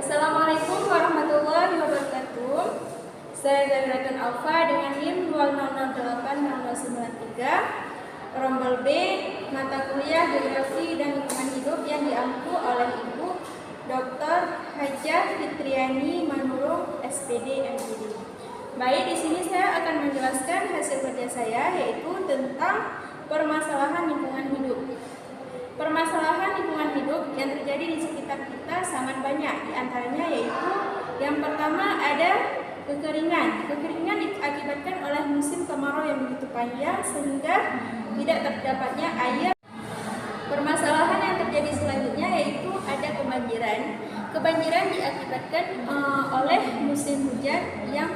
Assalamualaikum warahmatullahi wabarakatuh. Saya Zahiratul Alfa dengan NIM 00080093, rombel B, mata kuliah Geografi dan Lingkungan Hidup yang diampu oleh Ibu Dr. Hajah Fitriani Manurung, SPD, MPD. Baik, di sini saya akan menjelaskan hasil kerja saya, yaitu tentang permasalahan lingkungan hidup. Permasalahan lingkungan hidup yang terjadi di sekitar kita sangat banyak. Di antaranya yaitu yang pertama ada kekeringan. Kekeringan diakibatkan oleh musim kemarau yang begitu panjang sehingga tidak terdapatnya air. Permasalahan yang terjadi selanjutnya yaitu ada kebanjiran. Kebanjiran diakibatkan oleh musim hujan yang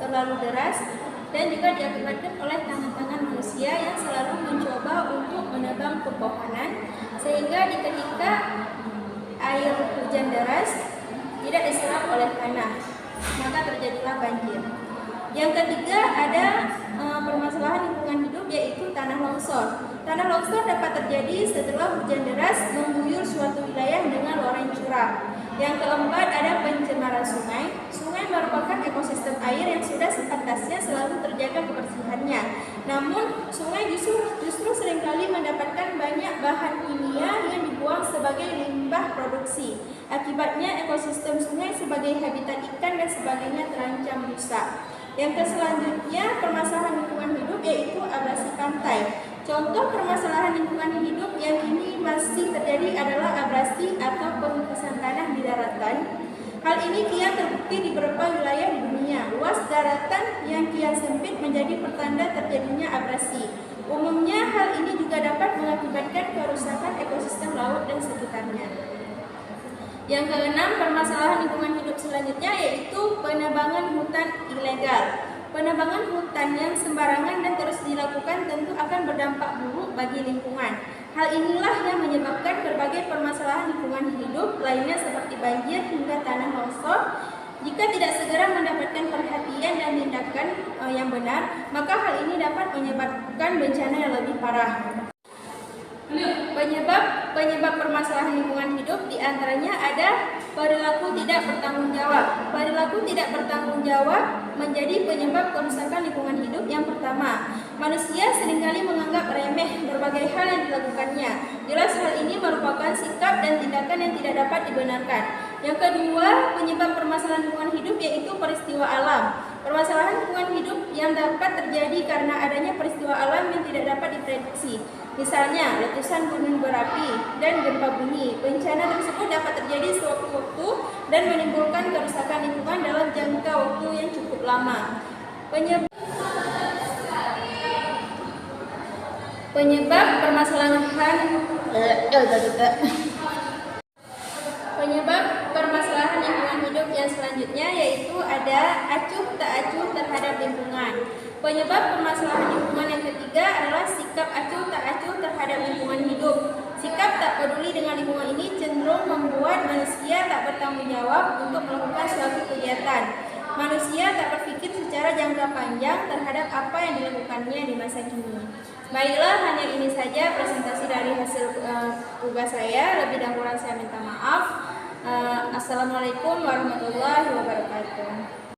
terlalu deras dan juga diakibatkan oleh tangan-tangan manusia yang selalu mencoba untuk menebang pepohonan sehingga ketika air hujan deras tidak diserap oleh tanah, maka terjadilah banjir. Yang ketiga ada permasalahan lingkungan hidup yaitu tanah longsor. Tanah longsor dapat terjadi setelah hujan deras mengguyur suatu wilayah dengan loreng curam. Yang keempat ada pencemaran sungai. Sungai merupakan ekosistem air yang sudah sepantasnya selalu terjaga kebersihannya. Namun sungai justru seringkali mendapatkan banyak bahan kimia yang dibuang sebagai limbah produksi. Akibatnya ekosistem sungai sebagai habitat ikan dan sebagainya terancam rusak. Yang selanjutnya permasalahan lingkungan hidup yaitu abrasi pantai. Contoh permasalahan lingkungan hidup yang ini masih terjadi adalah abrasi atau penghapusan tanah di daratan. Hal ini kian terbukti di beberapa wilayah di dunia. Luas daratan yang kian sempit menjadi pertanda terjadinya abrasi. Umumnya hal ini juga dapat mengakibatkan kerusakan ekosistem laut dan sekitarnya. Yang keenam, permasalahan lingkungan hidup selanjutnya yaitu penebangan hutan ilegal. Penebangan hutan yang sembarangan dan terus dilakukan tentu akan berdampak buruk bagi lingkungan. Hal inilah yang menyebabkan berbagai permasalahan lingkungan hidup lainnya seperti banjir hingga tanah longsor. Jika tidak segera mendapatkan perhatian dan tindakan yang benar, maka hal ini dapat menyebabkan bencana yang lebih parah. Penyebab permasalahan lingkungan hidup diantaranya ada perilaku tidak bertanggung jawab. Perilaku tidak bertanggung jawab menjadi penyebab kerusakan lingkungan hidup. Yang pertama, manusia seringkali menganggap remeh berbagai hal yang dilakukannya. Jelas hal ini merupakan sikap dan tindakan yang tidak dapat dibenarkan. Yang kedua, penyebab permasalahan lingkungan hidup yaitu peristiwa alam. Permasalahan lingkungan hidup yang dapat terjadi karena adanya peristiwa alam yang tidak dapat diprediksi. Misalnya, letusan gunung berapi dan gempa bumi. Bencana tersebut dapat terjadi sewaktu-waktu dan menimbulkan kerusakan lingkungan dalam jangka waktu yang cukup lama. Penyebab permasalahan lingkungan hidup yang selanjutnya yaitu ada acuh tak acuh terhadap lingkungan. Penyebab permasalahan lingkungan yang ketiga adalah sikap acuh tak acuh terhadap lingkungan hidup. Sikap tak peduli dengan lingkungan ini cenderung membuat manusia tak bertanggung jawab untuk melakukan suatu kegiatan. Manusia tak berpikir secara jangka panjang terhadap apa yang dilakukannya di masa kini. Baiklah, hanya ini saja presentasi dari hasil tugas saya. Lebih dan kurang saya minta maaf. Assalamualaikum warahmatullahi wabarakatuh.